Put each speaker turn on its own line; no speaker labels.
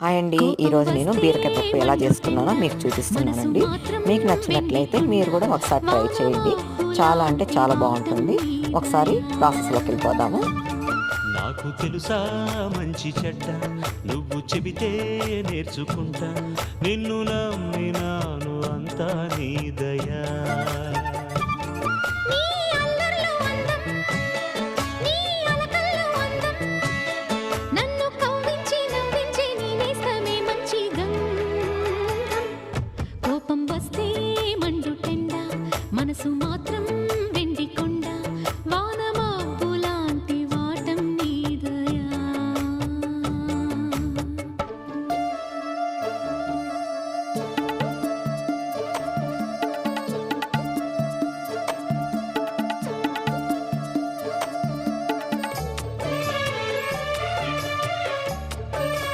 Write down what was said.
Hi అండి. ఈరోజు నేను బీరకాయ పప్పు ఎలా చేసుకున్నానో మీకు చూపిస్తున్నానండి. మీకు నచ్చినట్లయితే మీరు కూడా ఒకసారి ట్రై చేయండి. చాలా అంటే చాలా బాగుంటుంది. ఒకసారి ప్రాసెస్లోకి వెళ్ళిపోదాము.
నాకు తెలుసా మంచి చెడ్డ, నువ్వు చెబితే నేర్చుకుంటా, నిన్ను నమ్మినాను అంతా నీ దయా.